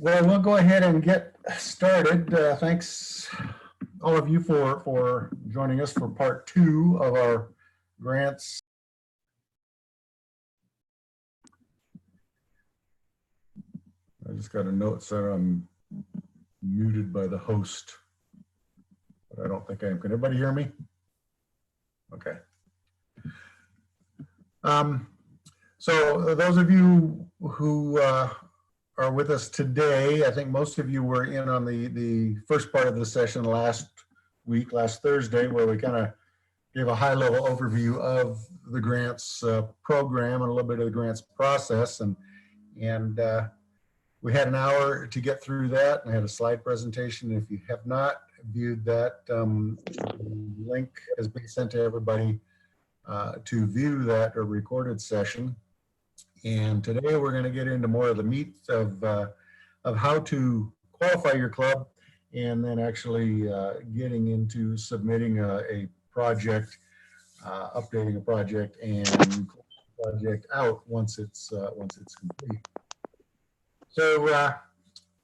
Well, we'll go ahead and get started. Thanks all of you for joining us for part 2 of our grants. I just got a note saying I'm muted by the host, but I don't think I am. Can everybody hear me? Okay. So those of you who are with us today, I think most of you were in on the first part of the session last Thursday, where we kind of gave a high-level overview of the grants program and a little bit of the grants process. And we had an hour to get through that, and I had a slide presentation. If you have not viewed that, the link has been sent to everybody to view that recorded session. And today we're going to get into more of the meat of how to qualify your club, and then actually getting into submitting a project, updating a project, and project out once it's complete. So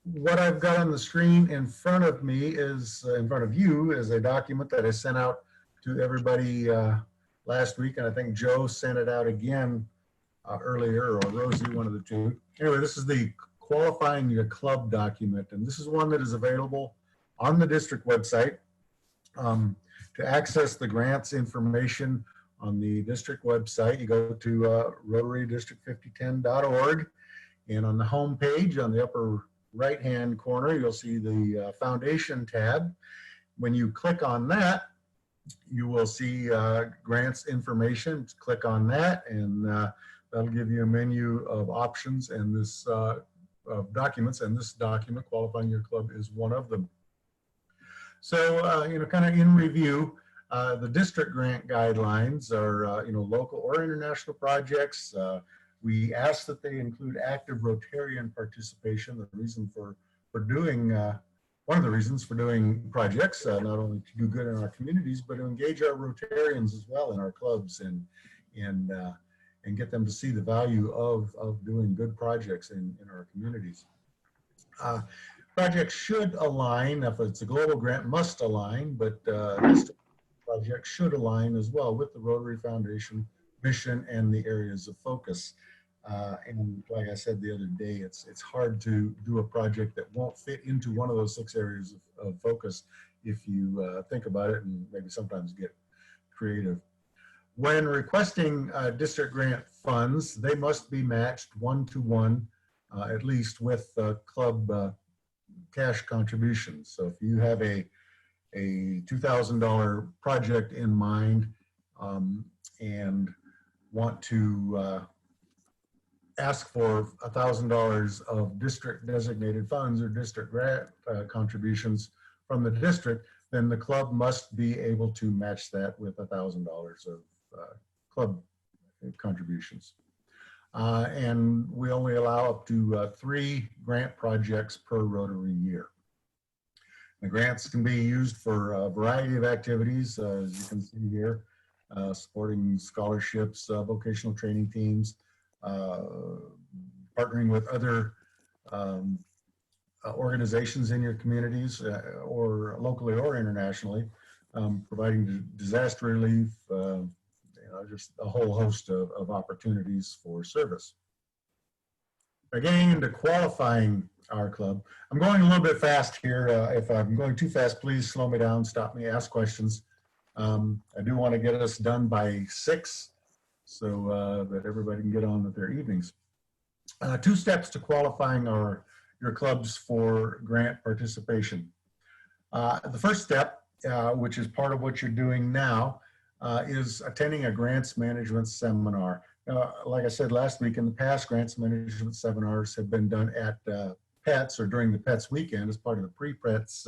what I've got on the screen in front of me is, in front of you, is a document that I sent out to everybody last week, and I think Joe sent it out again earlier, or Rosie, one of the two. Anyway, this is the qualifying your club document, and this is one that is available on the district website. To access the information on the district website, you go to rotarydistrict5010.org, and on the home page, on the upper right-hand corner, you'll see the Foundation tab. When you click on that, you will see grants information. Click on that, and that'll give you a menu of options and this of documents, and this document, Qualifying Your Club, is one of them. So, kind of in review, the district grant guidelines are, local or international projects. We ask that they include active Rotarian participation. The reason for doing, one of the reasons for doing projects, not only to do good in our communities, but to engage our Rotarians as well in our clubs and get them to see the value of doing good projects in our communities. Projects should align. If it's a global grant, must align, but this project should align as well with the Rotary Foundation mission and the areas of focus. And like I said the other day, it's hard to do a project that won't fit into one of those 6 areas of focus if you think about it and maybe sometimes get creative. When requesting district grant funds, they must be matched 1-to-1, at least, with club cash contributions. So if you have a $2,000 project in mind and want to ask for $1,000 of district designated funds or district grant contributions from the district, then the club must be able to match that with $1,000 of club contributions. And we only allow up to 3 grant projects per Rotary year. The grants can be used for a variety of activities, as you can see here, supporting scholarships, vocational training teams, partnering with other organizations in your communities, or locally or internationally, providing disaster relief, just a whole host of opportunities for service. Now, getting into qualifying our club, I'm going a little bit fast here. If I'm going too fast, please slow me down, stop me, ask questions. I do want to get us done by 6 so that everybody can get on with their evenings. 2 steps to qualifying your clubs for grant participation. The first step, which is part of what you're doing now, is attending a grants management seminar. Like I said last week, in the past, grants management seminars have been done at PETS or during the PETS weekend as part of the pre-PETS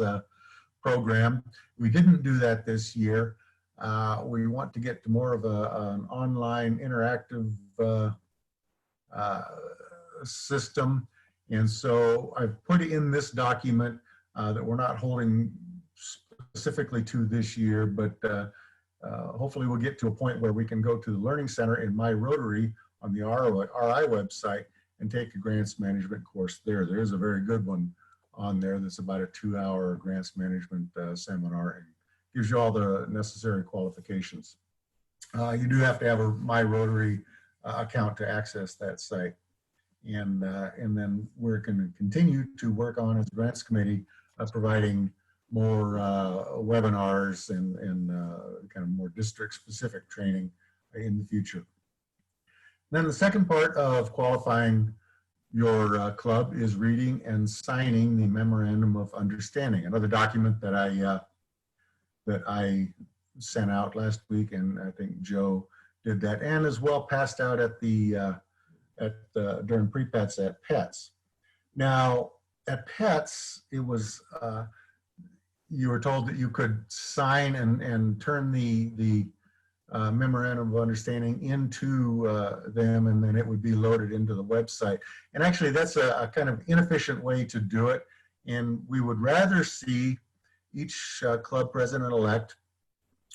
program. We didn't do that this year. We want to get to more of an online interactive system. And so I've put in this document that we're not holding specifically to this year, but hopefully we'll get to a point where we can go to the Learning Center in My Rotary on the RI website and take a grants management course there. There's a very good one on there that's about a 2-hour grants management seminar, and gives you all the necessary qualifications. You do have to have a My Rotary account to access that site. And then we're going to continue to work on, as a grants committee, providing more webinars and kind of more district-specific training in the future. Then the second part of qualifying your club is reading and signing the Memorandum of Understanding, another document that I sent out last week, and I think Joe did that, and as well passed out at during pre-pets at PETS. Now at PETS, it was you were told that you could sign and turn the Memorandum of Understanding into them, and then it would be loaded into the website. And actually, that's a kind of inefficient way to do it. And we would rather see each club president-elect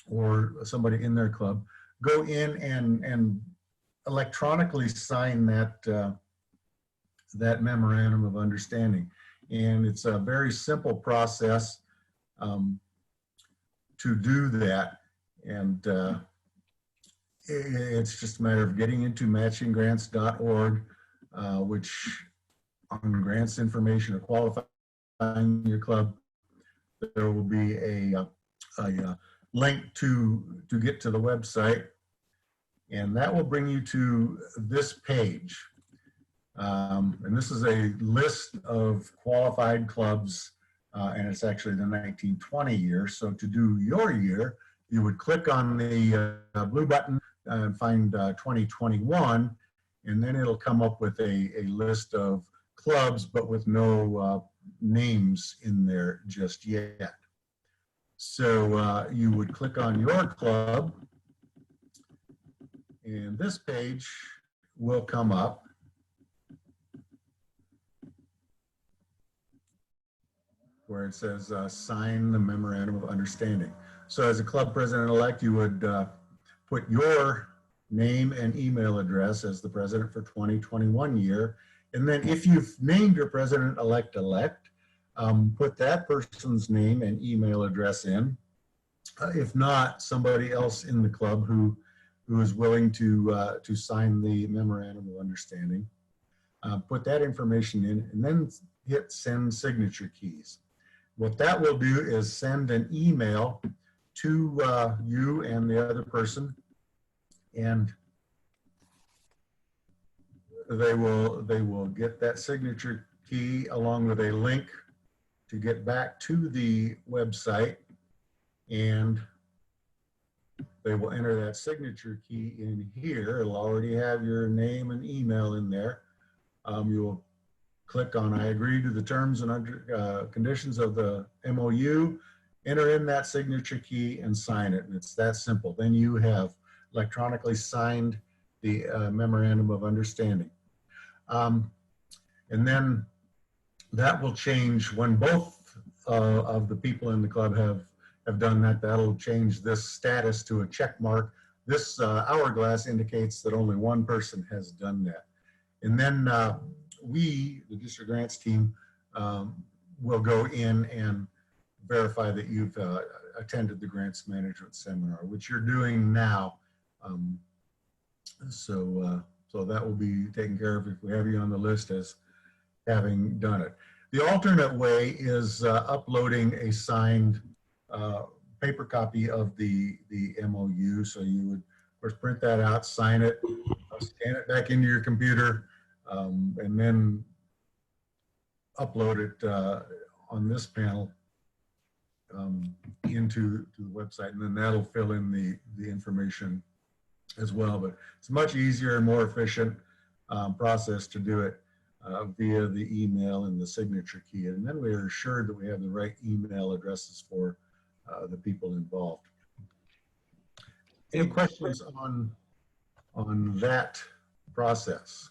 or somebody in their club go in and electronically sign that Memorandum of Understanding. And it's a very simple process to do that. And it's just a matter of getting into matchinggrants.org, which on grants information or qualifying your club, there will be a link to get to the website, and that will bring you to this page. And this is a list of qualified clubs, and it's actually the 1920 year. So to do your year, you would click on the blue button and find 2021, and then it'll come up with a list of clubs, but with no names in there just yet. So you would click on your club, and this page will come up. Where it says sign the Memorandum of Understanding. So as a club president-elect, you would put your name and email address as the president for 2021 year. And then if you've named your president-elect, put that person's name and email address in. If not, somebody else in the club who is willing to sign the Memorandum of Understanding, put that information in, and then hit send signature keys. What that will do is send an email to you and the other person, and they will get that signature key along with a link to get back to the website, and they will enter that signature key in here. It'll already have your name and email in there. You will click on I agree to the terms and conditions of the MOU, enter in that signature key and sign it. And it's that simple. Then you have electronically signed the Memorandum of Understanding. And then that will change when both of the people in the club have done that. That'll change this status to a check mark. This hourglass indicates that only one person has done that. And then we, the district grants team, will go in and verify that you've attended the grants management seminar, which you're doing now. So that will be taken care of if we have you on the list as having done it. The alternate way is uploading a signed paper copy of the MOU. So you would, of course, print that out, sign it, scan it back into your computer, and then upload it on this panel into the website, and then that'll fill in the information as well. But it's a much easier and more efficient process to do it via the email and the signature key. And then we are assured that we have the right email addresses for the people involved. Any questions on that process?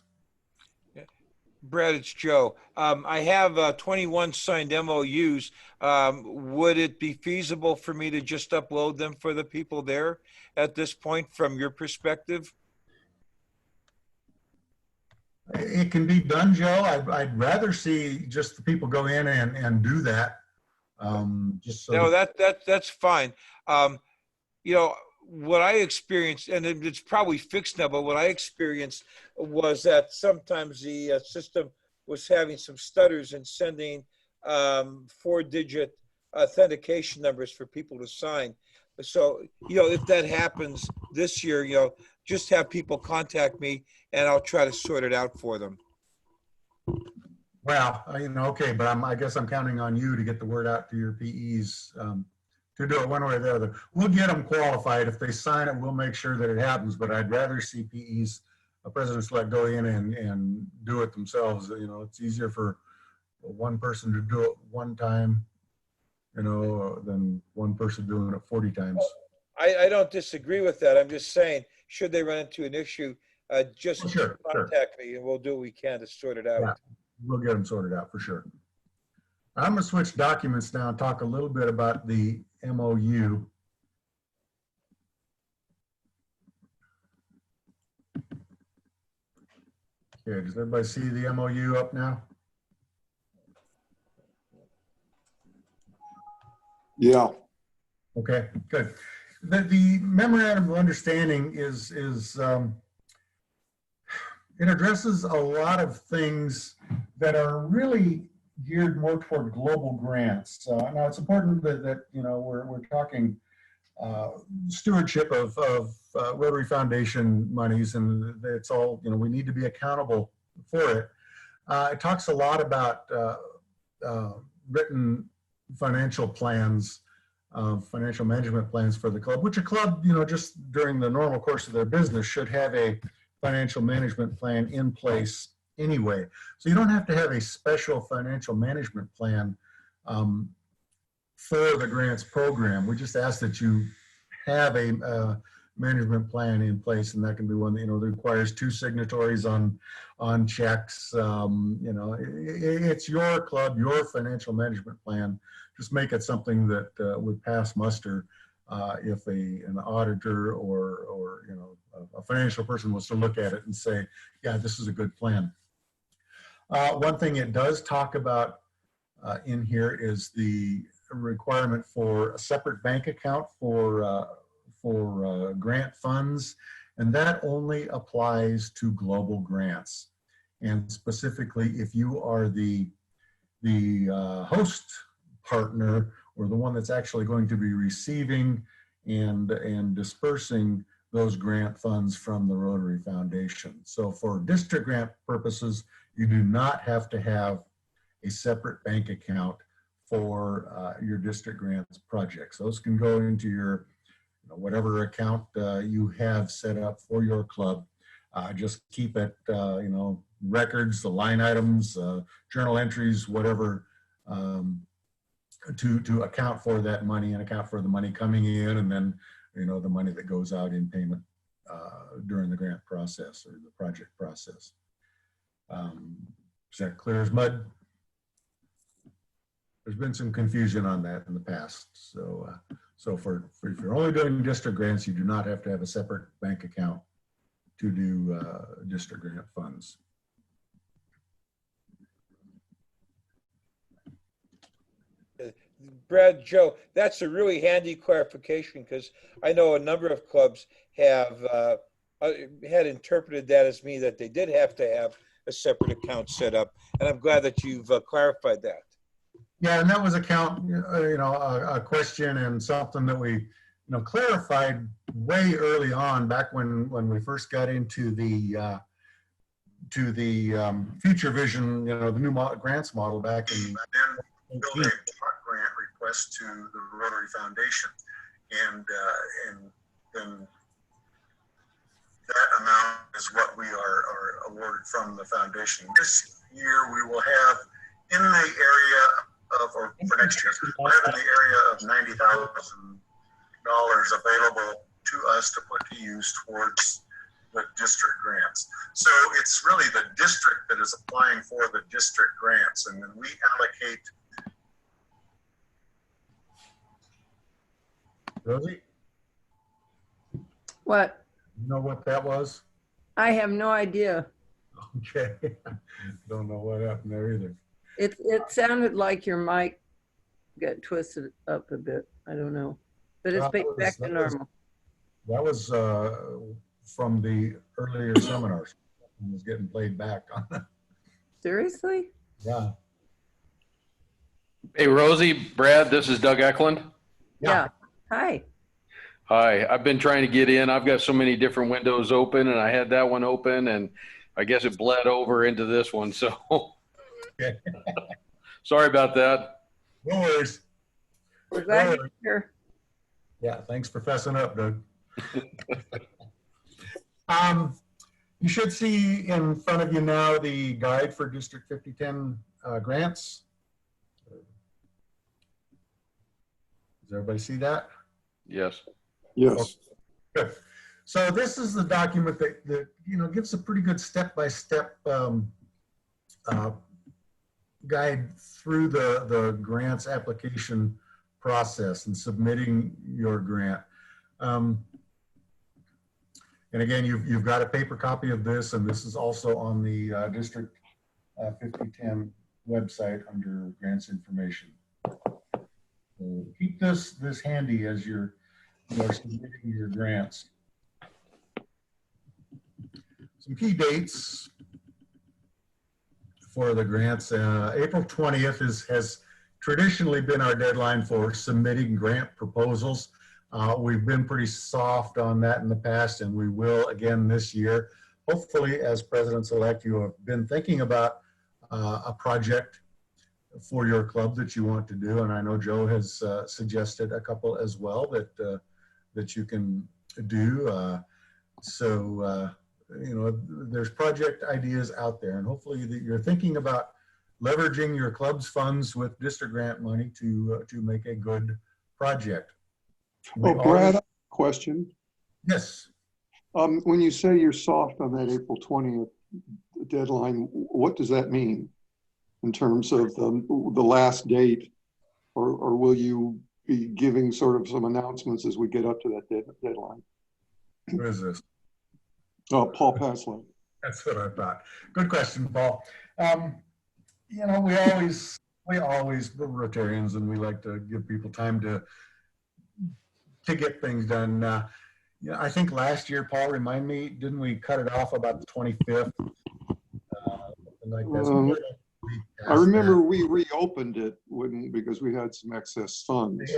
Brad, it's Joe. I have 21 signed MOUs. Would it be feasible for me to just upload them for the people there at this point from your perspective? It can be done, Joe. I'd rather see just the people go in and do that. Just so No, that, that's fine. Um, you know, what I experienced, and it's probably fixed now, but what I experienced was that sometimes the system was having some stutters and sending 4-digit authentication numbers for people to sign. So, if that happens this year, just have people contact me and I'll try to sort it out for them. well, okay, but I guess I'm counting on you to get the word out to your PEs, to do it one way or the other. We'll get them qualified. If they sign it, we'll make sure that it happens, but I'd rather see PEs, presidents let go in and do it themselves. It's easier for one person to do it one time, than one person doing it 40 times. I don't disagree with that. I'm just saying, should they run into an issue, just Sure, sure. contact me and we'll do what we can to sort it out. Yeah, we'll get them sorted out for sure. I'm gonna switch documents now and talk a little bit about the MOU. Okay, does everybody see the MOU up now? Yeah. Okay, good. The memorandum of understanding is it addresses a lot of things that are really geared more toward global grants. Now it's important that we're talking stewardship of Rotary Foundation monies, and it's all, we need to be accountable for it. It talks a lot about written financial plans, financial management plans for the club, which a club, just during the normal course of their business should have a financial management plan in place anyway. So you don't have to have a special financial management plan for the grants program. We just ask that you have a management plan in place, and that can be one that requires 2 signatories on checks. It's your club, your financial management plan. Just make it something that would pass muster if an auditor or a financial person was to look at it and say, yeah, this is a good plan. One thing it does talk about in here is the requirement for a separate bank account for grant funds, and that only applies to global grants. And specifically, if you are the host partner, or the one that's actually going to be receiving and dispersing those grant funds from the Rotary Foundation. So for district grant purposes, you do not have to have a separate bank account for your district grants projects. Those can go into your whatever account you have set up for your club. Just keep it, records, the line items, journal entries, whatever, to account for that money and account for the money coming in, and then the money that goes out in payment during the grant process or the project process. Is that clear as mud? There's been some confusion on that in the past. So if you're only doing district grants, you do not have to have a separate bank account to do district grant funds. Brad, Joe, that's a really handy clarification, because I know a number of clubs have had interpreted that as me that they did have to have a separate account set up, and I'm glad that you've clarified that. Yeah, and that was a question and something that we clarified way early on, back when we first got into the future vision, the new grants model back in. Build a grant request to the Rotary Foundation, and then that amount is what we are awarded from the foundation. This year we will have in the area of, or for next year, we'll have in the area of $90,000 available to us to put to use towards the district grants. So it's really the district that is applying for the district grants, and then we allocate. Rosie? What? You know what that was? I have no idea. Okay. Don't know what happened there either. It sounded like your mic got twisted up a bit. I don't know, but it's back to normal. That was from the earlier seminars. It was getting played back on. Seriously? Yeah. Hey, Rosie, Brad, this is Doug Eklund. Yeah. Hi. Hi, I've been trying to get in. I've got so many different windows open, and I had that one open, and I guess it bled over into this one. So Okay. sorry about that. No worries. We're glad you're here. Yeah, thanks for fessing up, Doug. You should see in front of you now the guide for District 5010 grants. Does everybody see that? Yes. Yes. Good. So this is the document that gives a pretty good step-by-step guide through the grants application process and submitting your grant. And again, you've got a paper copy of this, and this is also on the District 5010 website under grants information. So keep this handy as you're submitting your grants. Some key dates for the grants. April 20th has traditionally been our deadline for submitting grant proposals. We've been pretty soft on that in the past, and we will again this year. Hopefully, as presidents-elect, you have been thinking about a project for your club that you want to do, and I know Joe has suggested a couple as well that you can do. There's project ideas out there, and hopefully that you're thinking about leveraging your club's funds with district grant money to make a good project. Oh, Brad, question. Yes. When you say you're soft on that April 20th deadline, what does that mean in terms of the last date, or will you be giving sort of some announcements as we get up to that deadline? Who is this? Oh, Paul Pasley. That's what I thought. Good question, Paul. We always, we're Rotarians, and we like to give people time to get things done. I think last year, Paul, remind me, didn't we cut it off about the 25th? Like I remember we reopened it because we had some excess funds.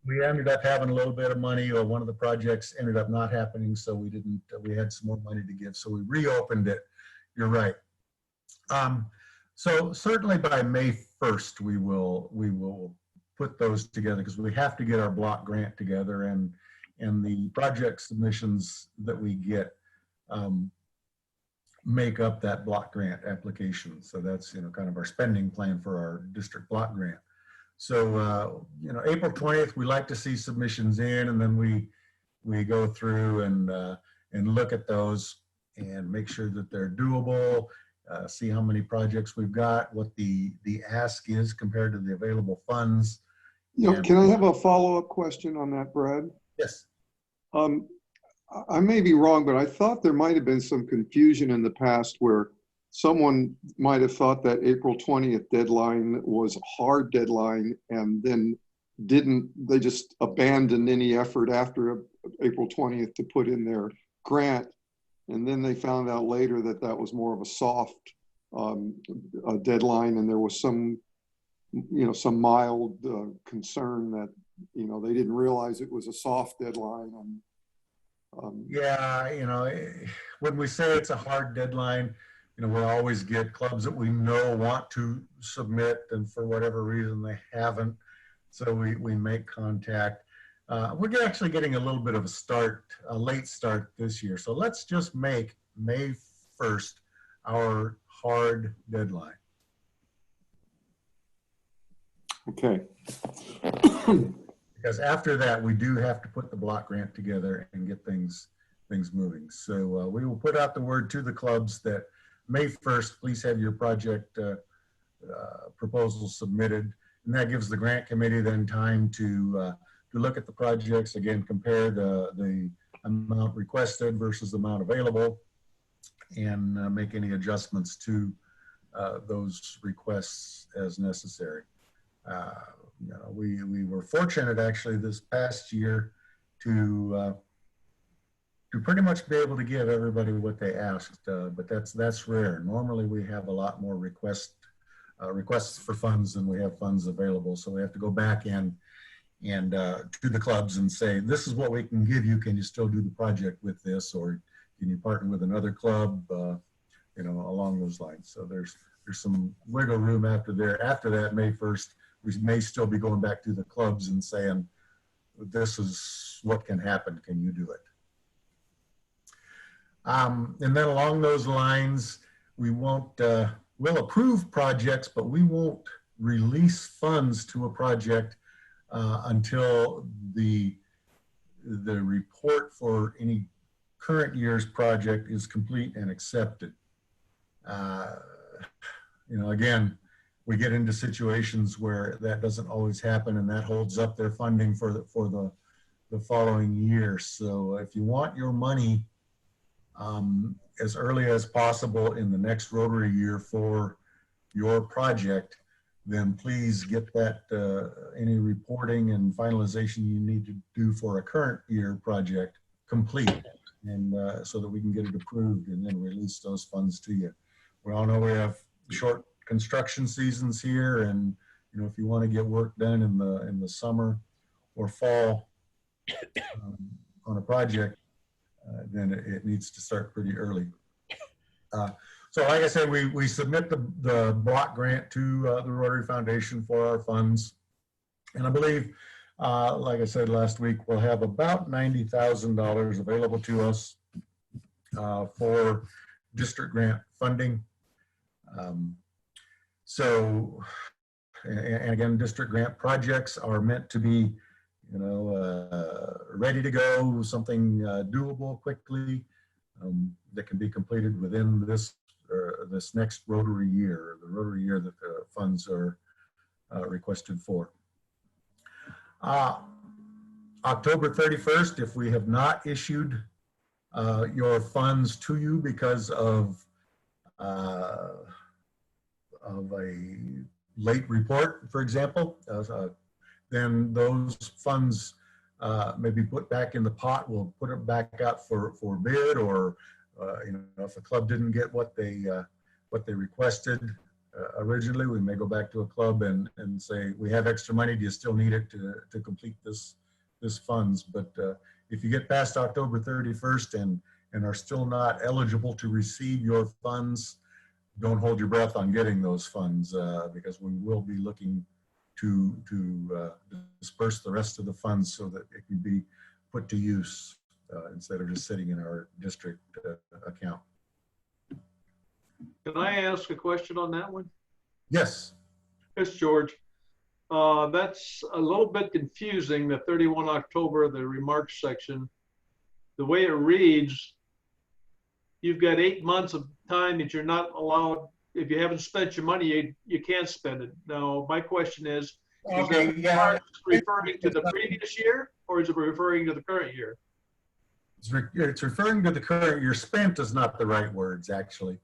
We ended up having a little bit of money, or one of the projects ended up not happening, so we had some more money to give, so we reopened it. You're right. So certainly by May 1st, we will put those together, because we have to get our block grant together, and the project submissions that we get make up that block grant application. So that's kind of our spending plan for our district block grant. So April 20th, we like to see submissions in, and then we go through and look at those and make sure that they're doable. See how many projects we've got, what the ask is compared to the available funds. Can I have a follow-up question on that, Brad? Yes. I may be wrong, but I thought there might have been some confusion in the past where someone might have thought that April 20th deadline was a hard deadline, and then they just abandoned any effort after April 20th to put in their grant. And then they found out later that that was more of a soft deadline, and there was some mild concern that, they didn't realize it was a soft deadline. When we say it's a hard deadline, we'll always get clubs that we know want to submit, and for whatever reason they haven't. So we make contact. We're actually getting a little bit of a late start this year. So let's just make May 1st our hard deadline. Okay. Because after that, we do have to put the block grant together and get things moving. So we will put out the word to the clubs that May 1st, please have your project proposals submitted. And that gives the grant committee then time to look at the projects, again, compare the amount requested versus the amount available, and make any adjustments to those requests as necessary. You know, we were fortunate actually this past year to pretty much be able to give everybody what they asked, but that's rare. Normally we have a lot more requests for funds than we have funds available, so we have to go back in and to the clubs and say, this is what we can give you. Can you still do the project with this, or can you partner with another club? You know, along those lines. So there's some wiggle room after there. After that, May 1st, we may still be going back to the clubs and saying, this is what can happen. Can you do it? And then along those lines, we won't, we'll approve projects, but we won't release funds to a project until the report for any current year's project is complete and accepted. You know, again, we get into situations where that doesn't always happen, and that holds up their funding for the following year. So if you want your money as early as possible in the next Rotary year for your project, then please get that any reporting and finalization you need to do for a current year project complete, and so that we can get it approved and then release those funds to you. We all know we have short construction seasons here, and you know, if you want to get work done in the summer or fall on a project, then it needs to start pretty early. So like I said, we submit the block grant to the Rotary Foundation for our funds. And I believe, like I said last week, we'll have about $90,000 available to us for district grant funding. So, and again, district grant projects are meant to be, you know, ready to go, something doable quickly, that can be completed within this next Rotary year, the Rotary year that the funds are requested for. October 31st, if we have not issued your funds to you because of a late report, for example, then those funds may be put back in the pot. We'll put it back out for bid, or you know, if a club didn't get what they requested originally, we may go back to a club and say, we have extra money. Do you still need it to complete this funds? But if you get past October 31st and are still not eligible to receive your funds, don't hold your breath on getting those funds, because we will be looking to disperse the rest of the funds so that it can be put to use instead of just sitting in our district account. Can I ask a question on that one? Yes. Yes, George. That's a little bit confusing, the 31 October, the remarks section. The way it reads, you've got 8 months of time that you're not allowed, if you haven't spent your money, you can't spend it. Now, my question is Okay, that referring to the previous year, or is it referring to the current year? It's referring to the current year. Spent is not the right words, actually.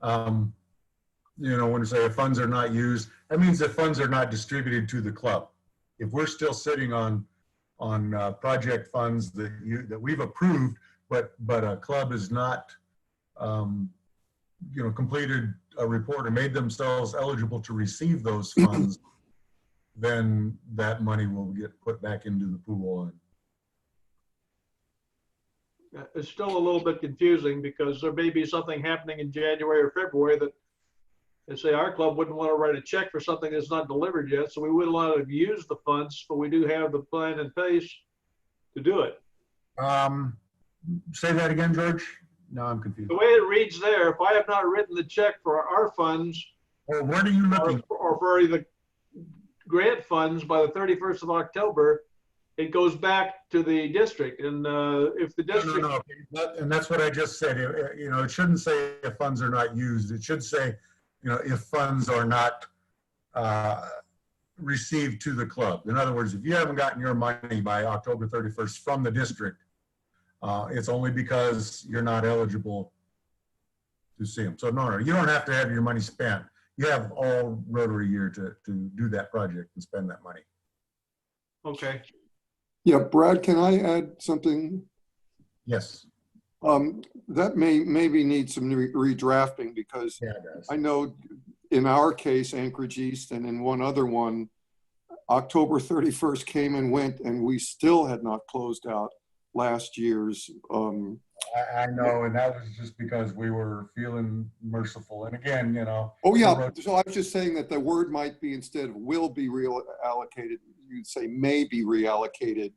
You know, when we say funds are not used, that means that funds are not distributed to the club. If we're still sitting on project funds that we've approved, but a club is not, you know, completed a report or made themselves eligible to receive those funds, then that money will get put back into the pool. It's still a little bit confusing because there may be something happening in January or February that, they say our club wouldn't want to write a check for something that's not delivered yet, so we wouldn't want to use the funds, but we do have the plan in place to do it. Say that again, George. No, I'm confused. The way it reads there, if I have not written the check for our funds, Or what are you looking or for the grant funds by the 31st of October, it goes back to the district. And if the district... No. And that's what I just said. You know, it shouldn't say if funds are not used. It should say, you know, if funds are not received to the club. In other words, if you haven't gotten your money by October 31st from the district, it's only because you're not eligible see them. So no, you don't have to have your money spent. You have all Rotary year to do that project and spend that money. Okay. Yeah, Brad, can I add something? Yes. That maybe need some redrafting because Yeah, it does. I know in our case, Anchorage East, and in one other one, October 31st came and went, and we still had not closed out last year's. I know, and that was just because we were feeling merciful. And again, you know. Oh yeah, so I was just saying that the word might be, instead of will be reallocated, you'd say may be reallocated.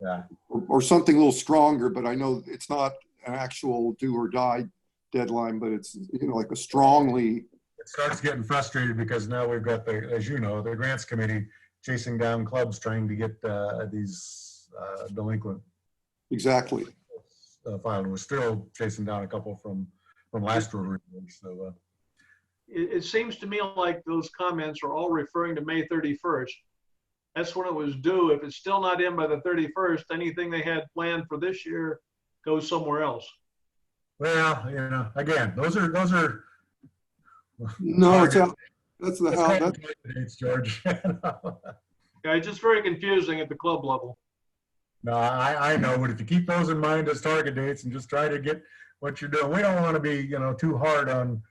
Yeah. Or something a little stronger, but I know it's not an actual do or die deadline, but it's, you know, like a strongly. It starts getting frustrated because now we've got the, as you know, the grants committee chasing down clubs trying to get these delinquent Exactly. filed. We're still chasing down a couple from last Rotary. So It seems to me like those comments are all referring to May 31st. That's when it was due. If it's still not in by the 31st, anything they had planned for this year goes somewhere else. well, you know, again, those are No, it's out. That's the how. That's dates, George. Yeah, it's just very confusing at the club level. No, I know, but if you keep those in mind as target dates and just try to get what you're doing, we don't want to be, you know, too hard on.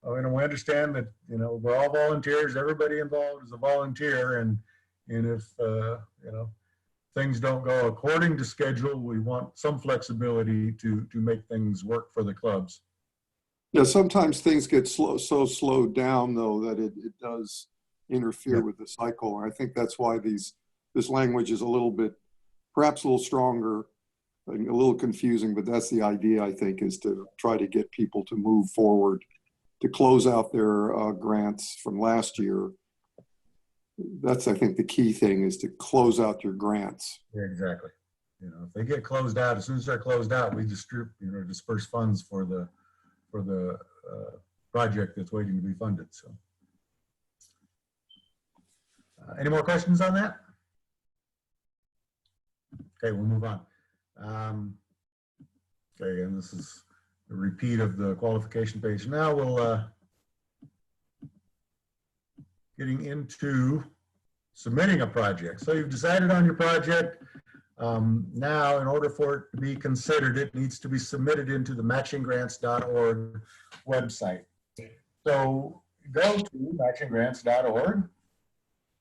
You know, we understand that, you know, we're all volunteers. Everybody involved is a volunteer, and if you know, things don't go according to schedule, we want some flexibility to make things work for the clubs. yeah. Sometimes things get so slowed down though that it does interfere with the cycle. And I think that's why this language is a little bit, perhaps a little stronger, and a little confusing. But that's the idea, I think, is to try to get people to move forward, to close out their grants from last year. That's, I think, the key thing, is to close out your grants. Yeah, exactly. You know, if they get closed out, as soon as they're closed out, we disperse funds for the project that's waiting to be funded. So, any more questions on that? Okay, we'll move on. Okay, and this is a repeat of the qualification page. Now we'll getting into submitting a project. So you've decided on your project. Now, in order for it to be considered, it needs to be submitted into the matchinggrants.org website. So go to matchinggrants.org,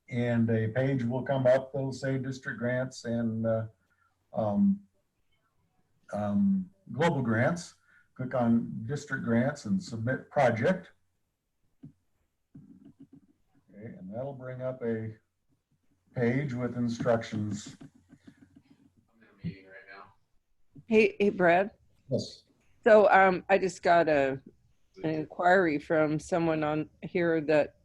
and a page will come up that'll say district grants and global grants. Click on district grants and submit project. Okay, and that'll bring up a page with instructions. I'm in a meeting right now. Hey, Brad. Yes. So I just got an inquiry from someone on here that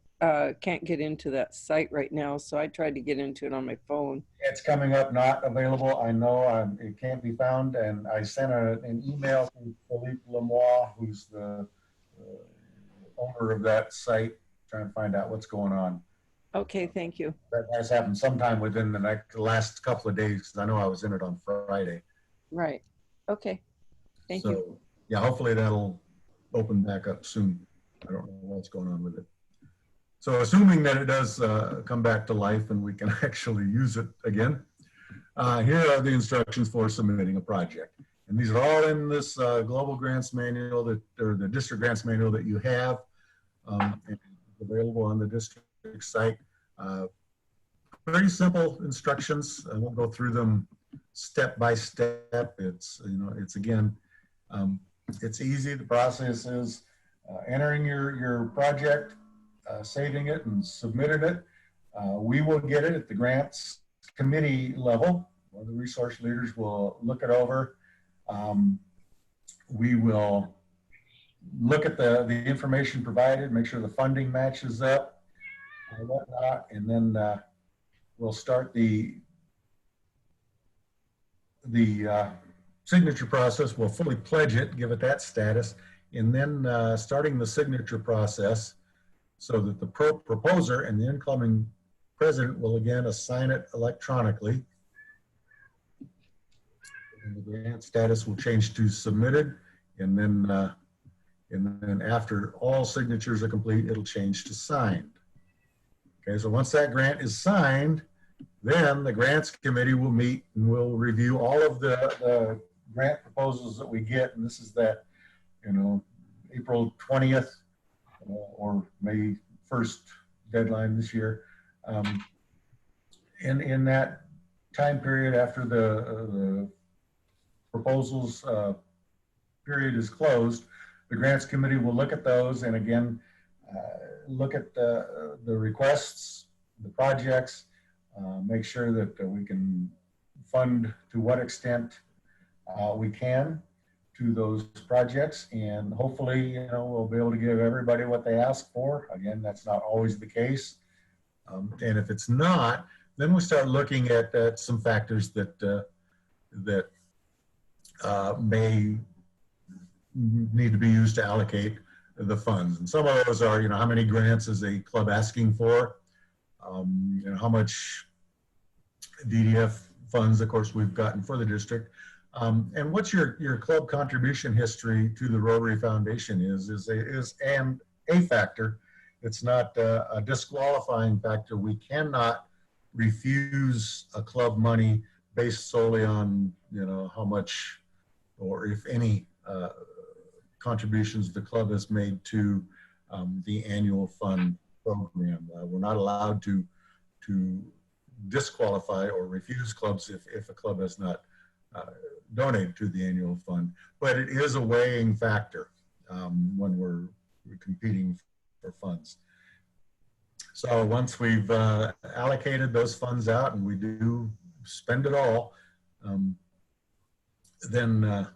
can't get into that site right now. So I tried to get into it on my phone. It's coming up not available. I know it can't be found. And I sent an email to Philippe Lemois, who's the owner of that site, trying to find out what's going on. Okay, thank you. That has happened sometime within the last couple of days, because I know I was in it on Friday. Right. Okay. Thank you. Yeah, hopefully that'll open back up soon. I don't know what's going on with it. So assuming that it does come back to life and we can actually use it again, here are the instructions for submitting a project. And these are all in this global grants manual or the district grants manual that you have, and available on the district site. Pretty simple instructions. I won't go through them step by step. It's, you know, it's again, it's easy. The process is entering your project, saving it and submitting it. We will get it at the grants committee level. One of the resource leaders will look it over. We will look at the information provided, make sure the funding matches up and whatnot, and then we'll start the signature process. We'll fully pledge it, give it that status, and then starting the signature process so that the proposer and the incoming president will again assign it electronically. And the grant status will change to submitted, and then And then after all signatures are complete, it'll change to signed. Okay, so once that grant is signed, then the grants committee will meet and we'll review all of the grant proposals that we get. And this is that, April 20th or May 1st deadline this year. In that time period after the proposals period is closed, the grants committee will look at those and again, look at the requests, the projects, make sure that we can fund to what extent we can to those projects, and hopefully, we'll be able to give everybody what they ask for. Again, that's not always the case, and if it's not, then we start looking at some factors that may need to be used to allocate the funds. And some of those are, how many grants is a club asking for? How much DDF funds, of course, we've gotten for the district. And what's your club contribution history to the Rotary Foundation is a factor. It's not a disqualifying factor. We cannot refuse a club money based solely on, how much or if any contributions the club has made to the annual fund program. We're not allowed to disqualify or refuse clubs if a club has not donated to the annual fund, but it is a weighing factor when we're competing for funds. So once we've allocated those funds out and we do spend it all, then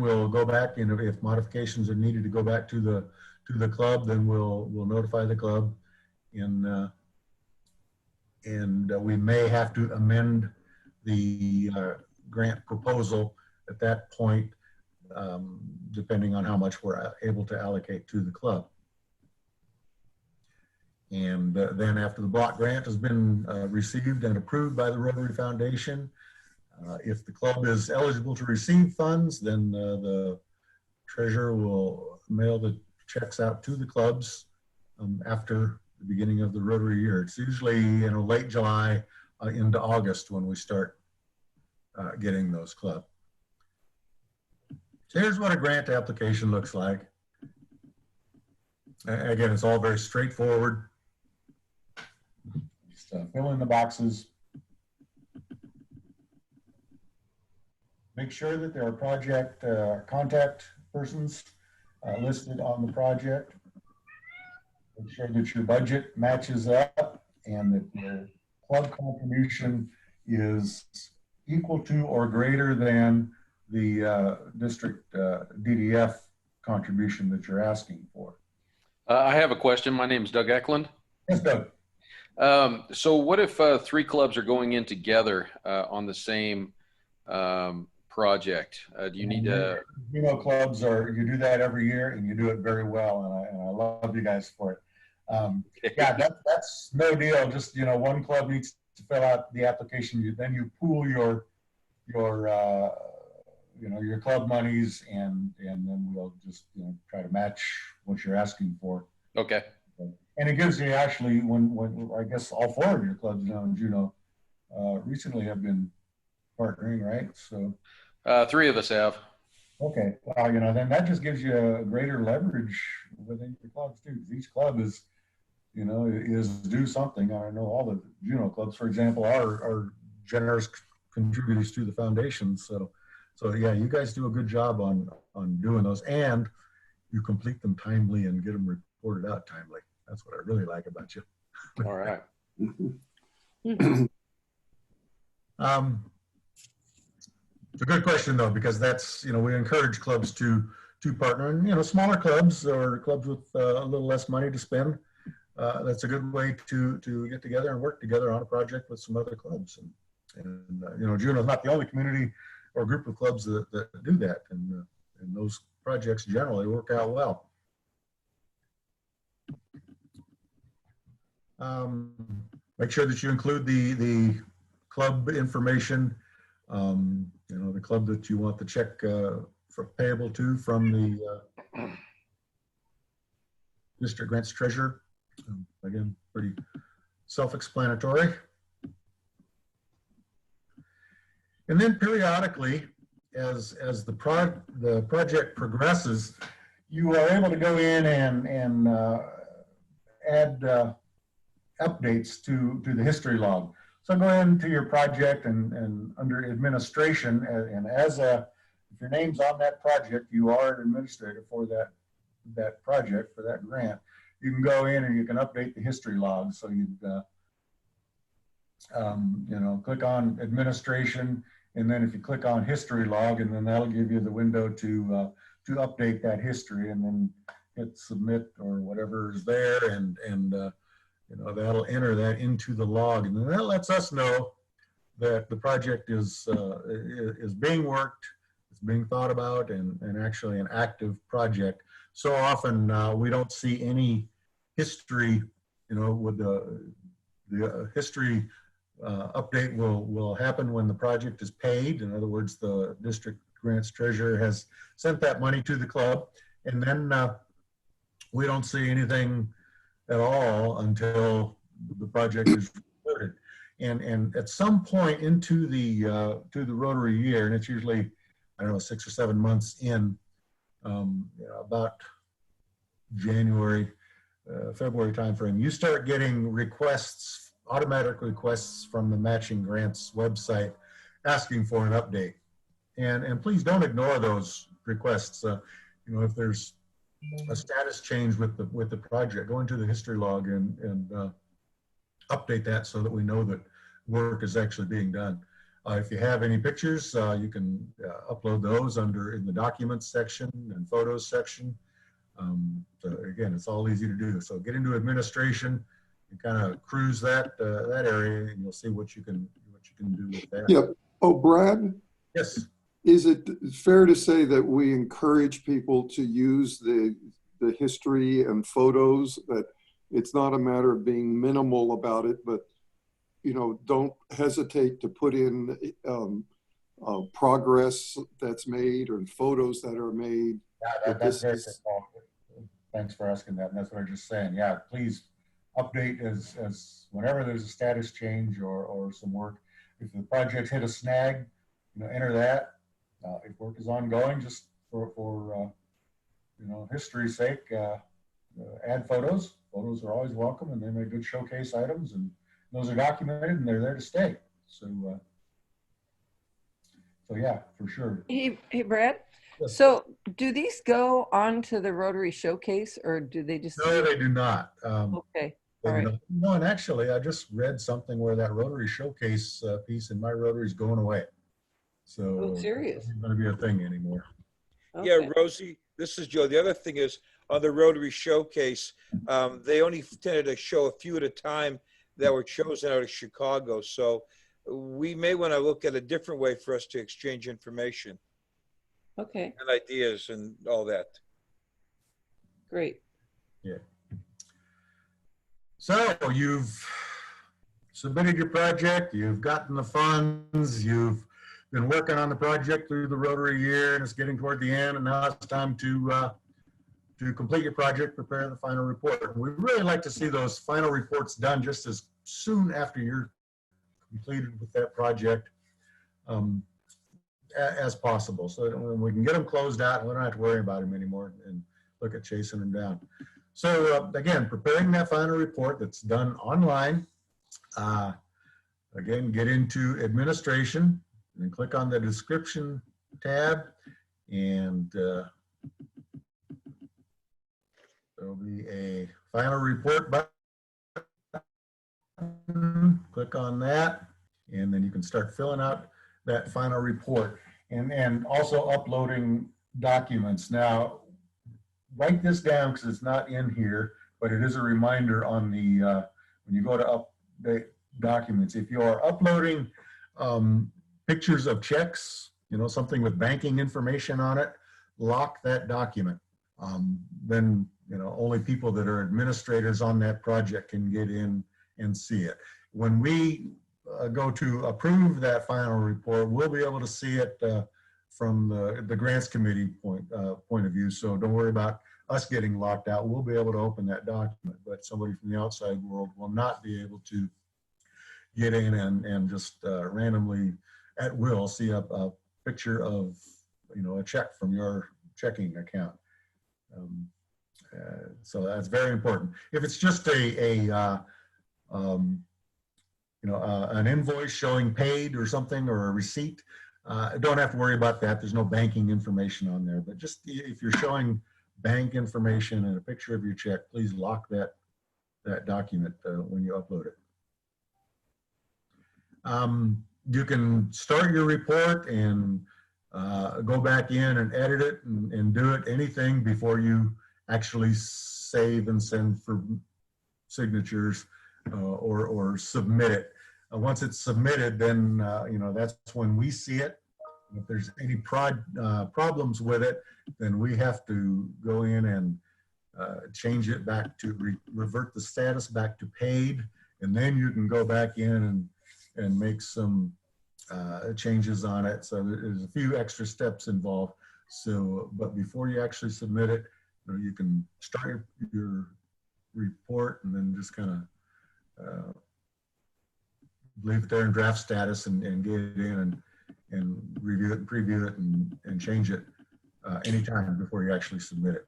we'll go back. If modifications are needed to go back to the club, then we'll notify the club, and we may have to amend the grant proposal at that point, depending on how much we're able to allocate to the club. And then after the block grant has been received and approved by the Rotary Foundation, if the club is eligible to receive funds, then the treasurer will mail the checks out to the clubs after the beginning of the Rotary year. It's usually late July into August when we start getting those clubs. So here's what a grant application looks like. Again, it's all very straightforward. Just fill in the boxes. Make sure that there are project contact persons listed on the project. Make sure that your budget matches up and that your club contribution is equal to or greater than the district DDF contribution that you're asking for. I have a question. My name is Doug Eklund. Yes, Doug. So what if 3 clubs are going in together on the same project? Do you need to? Clubs you do that every year and you do it very well, and I love you guys for it. Yeah, that's no deal. Just one club needs to fill out the application. Then you pool your club monies, and then we'll just try to match what you're asking for. Okay. And it gives you actually when I guess all 4 of your clubs now in Juneau recently have been partnering, right? So 3 of us have. Okay. Well, then that just gives you a greater leverage within your clubs too. Each club is do something. I know all the Juneau clubs, for example, are generous contributors to the foundation. So yeah, you guys do a good job on doing those, and you complete them timely and get them reported out timely. That's what I really like about you. All right. It's a good question though, because that's, we encourage clubs to partner, and smaller clubs or clubs with a little less money to spend. That's a good way to get together and work together on a project with some other clubs. And Juneau is not the only community or group of clubs that do that. And those projects generally work out well. Make sure that you include the club information, the club that you want the check payable to from the district grants treasurer. Again, pretty self-explanatory. And then periodically, as the project progresses, you are able to go in and add updates to the history log. So go into your project and under administration, and as if your name's on that project, you are an administrator for that project, for that grant. You can go in and you can update the history log. So you click on administration, and then if you click on history log, and then that'll give you the window to update that history, and then hit submit or whatever is there, and that'll enter that into the log, and then that lets us know that the project is being worked, it's being thought about, and actually an active project. So often we don't see any history, with the history update will happen when the project is paid. In other words, the district grants treasurer has sent that money to the club, and then we don't see anything at all until the project is reported. And at some point into the Rotary year, and it's usually, I don't know, 6 or 7 months in, about January, February timeframe, you start getting requests, automatic requests from the matching grants website asking for an update. And please don't ignore those requests. If there's a status change with the project, go into the history log and update that so that we know that work is actually being done. If you have any pictures, you can upload those in the documents section and photos section. So again, it's all easy to do. So get into administration and kind of cruise that area, and you'll see what you can do with that. Yep. Oh, Brad? Yes. Is it fair to say that we encourage people to use the history and photos, that it's not a matter of being minimal about it, but don't hesitate to put in progress that's made or photos that are made? That's very good. Thanks for asking that. And that's what I'm just saying. Yeah, please update as whenever there's a status change or some work. If the project hit a snag, enter that. If work is ongoing, just for history's sake, add photos. Photos are always welcome, and they make good showcase items, and those are documented and they're there to stay. So yeah, for sure. Hey, Brad. Yes. So do these go onto the Rotary Showcase, or do they just? No, they do not. Okay. All right. No, and actually, I just read something where that Rotary Showcase piece in my Rotary is going away. So serious? It's not going to be a thing anymore. Okay. Yeah, Rosie, this is Joe. The other thing is on the Rotary Showcase, they only tended to show a few at a time that were chosen out of Chicago. So we may want to look at a different way for us to exchange information Okay. and ideas and all that. Great. Yeah. So you've submitted your project, you've gotten the funds, you've been working on the project through the Rotary year, and it's getting toward the end, and now it's time to complete your project, prepare the final report. We'd really like to see those final reports done just as soon after you're completed with that project as possible, so that we can get them closed out and we don't have to worry about them anymore and look at chasing them down. So again, preparing that final report that's done online. Again, get into administration and click on the description tab, and there'll be a final report button. Click on that, and then you can start filling out that final report, and also uploading documents. Now, write this down because it's not in here, but it is a reminder on the when you go to update documents. If you are uploading pictures of checks, something with banking information on it, lock that document. Then only people that are administrators on that project can get in and see it. When we go to approve that final report, we'll be able to see it from the grants committee point of view. So don't worry about us getting locked out. We'll be able to open that document, but somebody from the outside world will not be able to get in and just randomly at will see a picture of, a check from your checking account. So that's very important. If it's just an invoice showing paid or something, or a receipt, don't have to worry about that. There's no banking information on there, but just if you're showing bank information and a picture of your check, please lock that document when you upload it. You can start your report and go back in and edit it and do it, anything before you actually save and send for signatures or submit it. Once it's submitted, then that's when we see it. If there's any problems with it, then we have to go in and change it back to revert the status back to paid, and then you can go back in and make some changes on it. So there's a few extra steps involved. So, but before you actually submit it, you can start your report and then just kind of leave it there in draft status and get it in and review it and preview it and change it anytime before you actually submit it.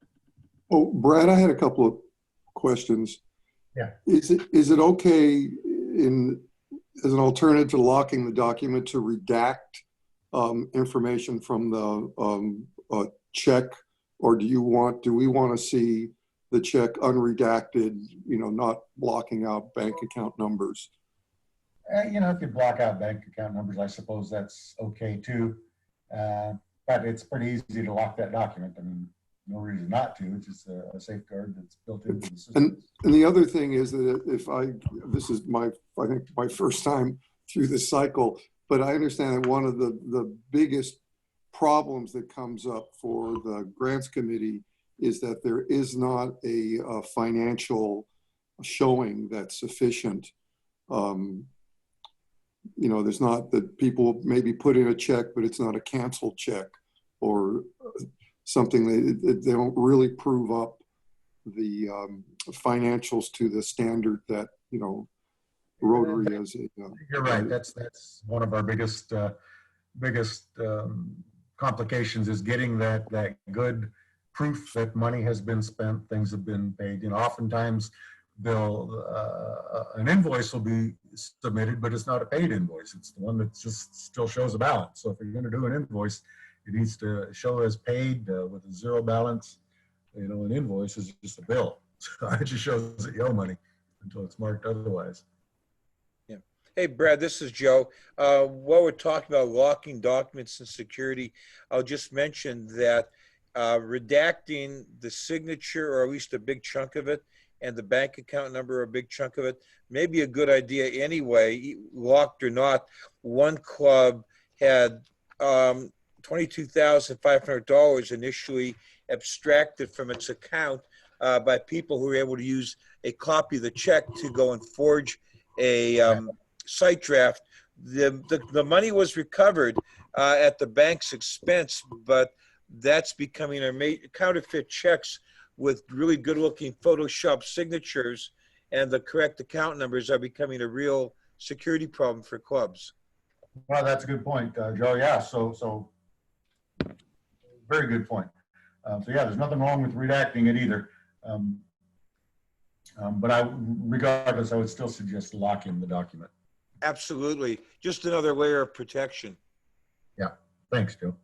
Oh, Brad, I had a couple of questions. Yeah. Is it okay as an alternative to locking the document to redact information from the check, or do we want to see the check unredacted, not blocking out bank account numbers? If you block out bank account numbers, I suppose that's okay too. But it's pretty easy to lock that document. I mean, no reason not to. It's just a safeguard that's built into the system. And the other thing is that this is I think my first time through this cycle, but I understand that one of the biggest problems that comes up for the grants committee is that there is not a financial showing that's sufficient. There's not that people maybe put in a check, but it's not a canceled check or something they don't really prove up the financials to the standard that, Rotary is. You're right. That's one of our biggest complications, is getting that good proof that money has been spent, things have been paid. Oftentimes an invoice will be submitted, but it's not a paid invoice. It's the one that just still shows a balance. So if you're going to do an invoice, it needs to show as paid with a zero balance. An invoice is just a bill. So it just shows that you owe money until it's marked otherwise. Yeah. Hey, Brad, this is Joe. While we're talking about locking documents and security, I'll just mention that redacting the signature, or at least a big chunk of it, and the bank account number, or a big chunk of it, may be a good idea anyway, locked or not. One club had $22,500 initially abstracted from its account by people who were able to use a copy of the check to go and forge a site draft. The money was recovered at the bank's expense, but that's becoming counterfeit checks with really good-looking Photoshop signatures, and the correct account numbers are becoming a real security problem for clubs. Well, that's a good point, Joe. Yeah, so very good point. So yeah, there's nothing wrong with redacting it either. But regardless, I would still suggest locking the document. Absolutely. Just another layer of protection. Yeah, thanks, Joe.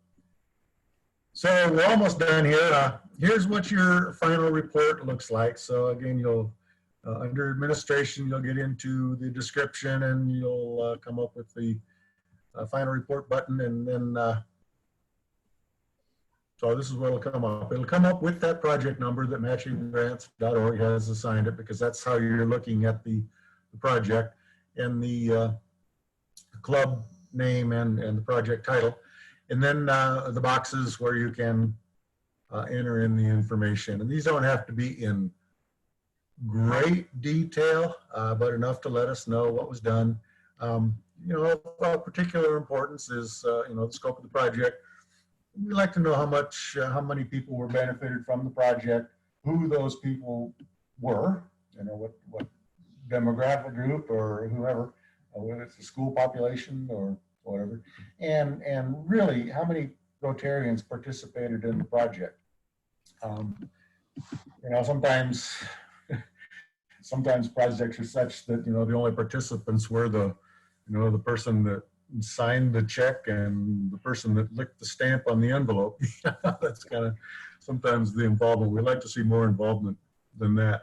So we're almost done here. Here's what your final report looks like. So again, you'll, under administration, you'll get into the description and you'll come up with the final report button. And then, so this is what will come up. It'll come up with that project number that matchinggrants.org has assigned it, because that's how you're looking at the project, and the club name and the project title. And then the boxes where you can enter in the information. And these don't have to be in great detail, but enough to let us know what was done. Of particular importance is, the scope of the project, we like to know how many people were benefited from the project, who those people were, what demographic group or whoever, whether it's the school population or whatever, and really how many Rotarians participated in the project. Sometimes projects are such that the only participants were the person that signed the check and the person that licked the stamp on the envelope. That's kind of sometimes the involvement. We like to see more involvement than that.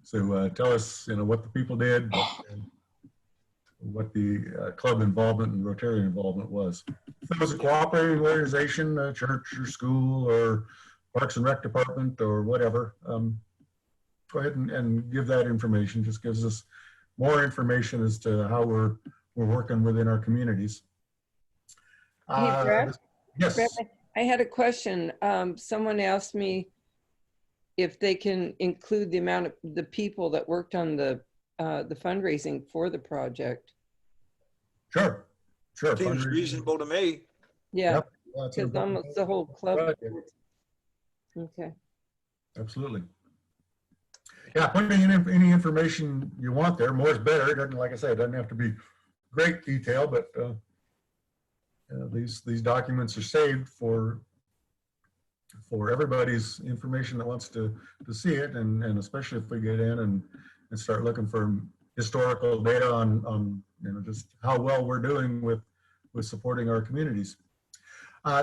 So tell us, what the people did, what the club involvement and Rotarian involvement was. If it was a cooperating organization, a church or school or Parks and Rec Department or whatever, go ahead and give that information. Just gives us more information as to how we're working within our communities. Hey, Brad? Yes. Brad, I had a question. Someone asked me if they can include the amount of the people that worked on the fundraising for the project. Sure. Seems reasonable to me. Yeah, Yep. because almost the whole club. Okay. Absolutely. Yeah, put any information you want there. More is better. It doesn't, like I say, it doesn't have to be great detail, but these documents are saved for everybody's information that wants to see it, and especially if we get in and start looking for historical data on just how well we're doing with supporting our communities.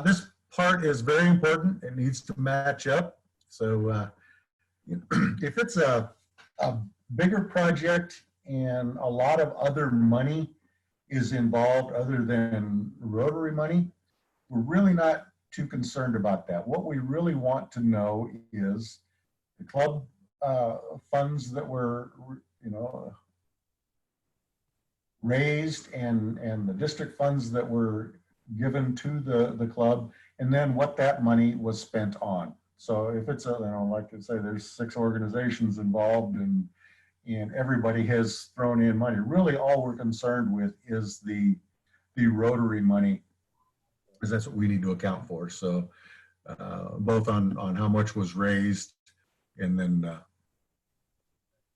This part is very important. It needs to match up. So if it's a bigger project and a lot of other money is involved other than Rotary money, we're really not too concerned about that. What we really want to know is the club funds that were raised and the district funds that were given to the club, and then what that money was spent on. So if it's like I say, there's 6 organizations involved and everybody has thrown in money. Really, all we're concerned with is the Rotary money, because that's what we need to account for. So both on how much was raised and then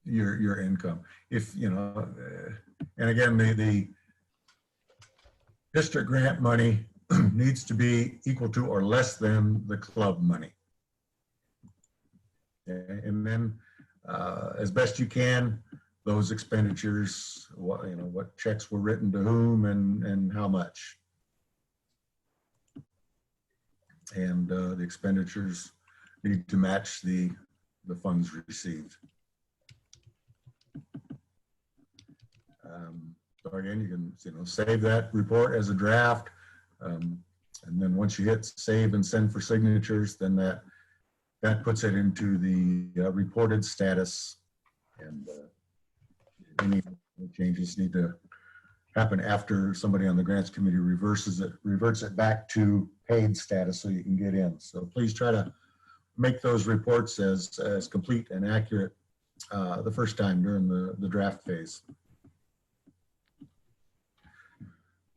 your income. If and again, the district grant money needs to be equal to or less than the club money. And then as best you can, those expenditures, what checks were written to whom and how much. And the expenditures need to match the funds received. So again, you can save that report as a draft, and then once you hit save and send for signatures, then that puts it into the reported status, and any changes need to happen after somebody on the grants committee reverts it back to paid status so you can get in. So please try to make those reports as complete and accurate the first time during the draft phase.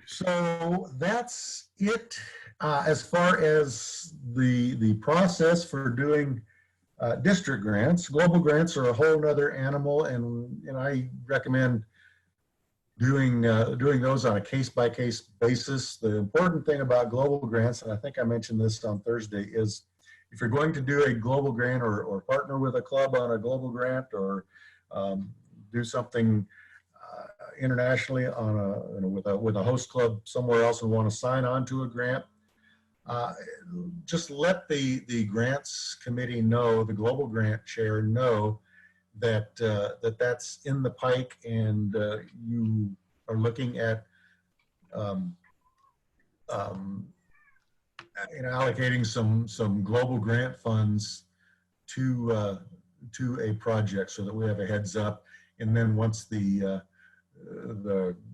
So that's it as far as the process for doing district grants. Global grants are a whole nother animal, and I recommend doing those on a case-by-case basis. The important thing about global grants, and I think I mentioned this on Thursday, is if you're going to do a global grant or partner with a club on a global grant or do something internationally on with a host club somewhere else and want to sign on to a grant, just let the grants committee know, the global grant chair know that that's in the pike, and you are looking at allocating some global grant funds to a project so that we have a heads up. And then once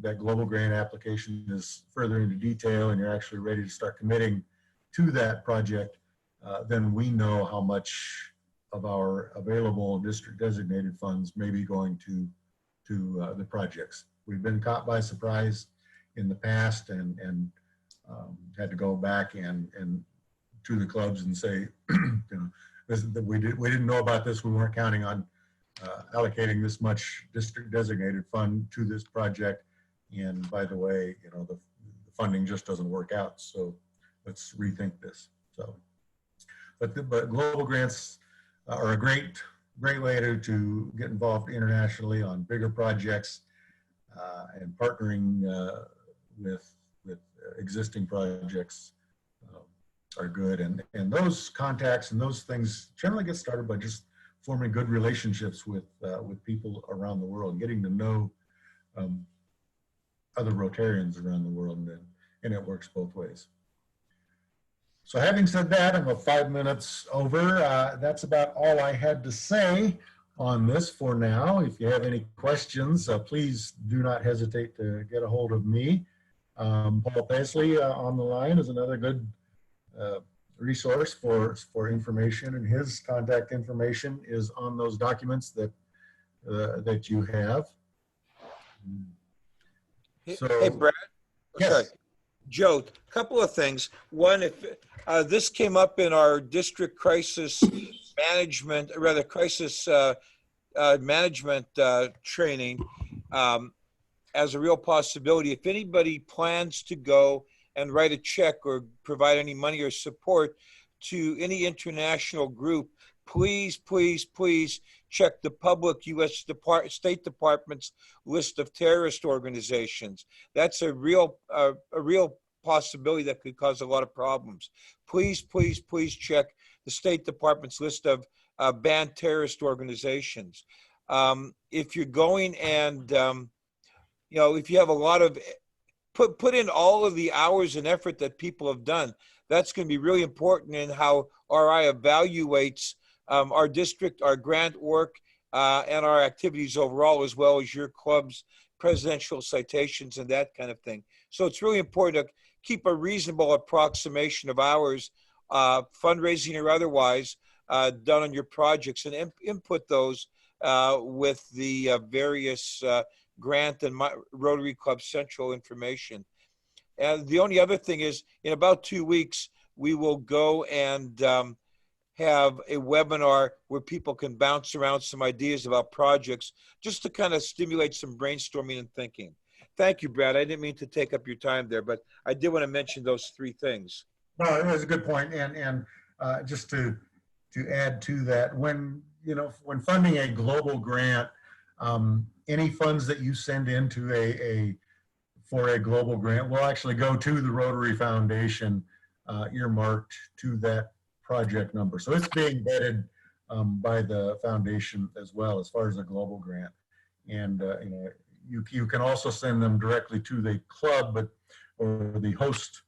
that global grant application is further into detail and you're actually ready to start committing to that project, then we know how much of our available district designated funds may be going to the projects. We've been caught by surprise in the past, and had to go back and to the clubs and say, you know, we didn't know about this. We weren't counting on allocating this much district designated fund to this project. And by the way, you know, the funding just doesn't work out. So let's rethink this. So, but global grants are a great way to get involved internationally on bigger projects and partnering with existing projects are good. And those contacts and those things generally get started by just forming good relationships with people around the world, getting to know other Rotarians around the world, and it works both ways. So having said that, I'm 5 minutes over. That's about all I had to say on this for now. If you have any questions, please do not hesitate to get a hold of me. Paul Paisley on the line is another good resource for information, and his contact information is on those documents that you have. So, Hey, Brad. yes. Sorry. Joe, a couple of things. One, if this came up in our district crisis management, or rather crisis management training as a real possibility. If anybody plans to go and write a check or provide any money or support to any international group, please, please, please check the public U.S. State Department's list of terrorist organizations. That's a real possibility that could cause a lot of problems. Please, please, please check the State Department's list of banned terrorist organizations. If you're going and, you know, if you have a lot of, put in all of the hours and effort that people have done, that's going to be really important in how RI evaluates our district, our grant work, and our activities overall, as well as your club's presidential citations and that kind of thing. So it's really important to keep a reasonable approximation of hours, fundraising or otherwise, done on your projects, and input those with the various grant and Rotary Club Central information. And the only other thing is, in about 2 weeks, we will go and have a webinar where people can bounce around some ideas about projects, just to kind of stimulate some brainstorming and thinking. Thank you, Brad. I didn't mean to take up your time there, but I did want to mention those 3 things. No, it was a good point. And just to add to that, when funding a global grant, any funds that you send into for a global grant will actually go to the Rotary Foundation, earmarked to that project number. So it's being vetted by the foundation as well as far as a global grant. And you can also send them directly to the club, or the host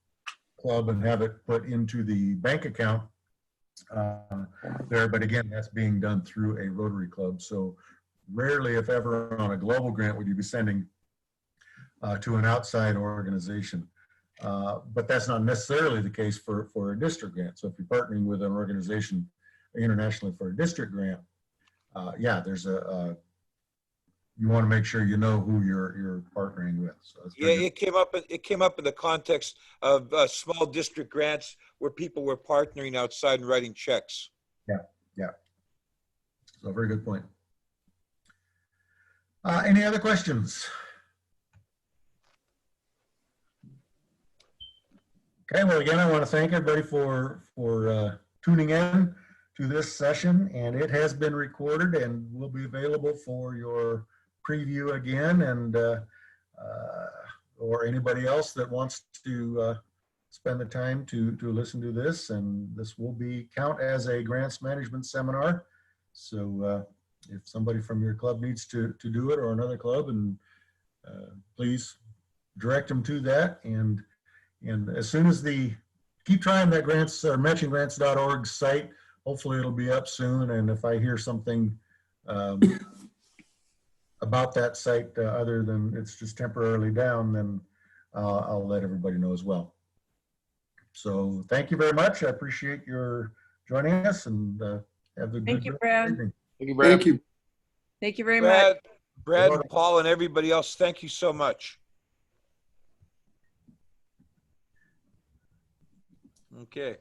club, and have it put into the bank account there. But again, that's being done through a Rotary Club. So rarely, if ever, on a global grant would you be sending to an outside organization. But that's not necessarily the case for a district grant. So if you're partnering with an organization internationally for a district grant, yeah, there's you want to make sure you know who you're partnering with. So yeah, it came up in the context of small district grants where people were partnering outside and writing checks. Yeah. So very good point. Any other questions? Okay, well, again, I want to thank everybody for tuning in to this session, and it has been recorded and will be available for your preview again, and or anybody else that wants to spend the time to listen to this. And this will count as a grants management seminar. So if somebody from your club needs to do it, or another club, and please direct them to that. And as soon as keep trying that grants or matchinggrants.org site, hopefully it'll be up soon. And if I hear something about that site other than it's just temporarily down, then I'll let everybody know as well. So thank you very much. I appreciate your joining us, and have a good Thank you, Brad. evening. Thank you, Brad. Thank you. Thank you very much. Brad and Paul and everybody else, thank you so much. Okay.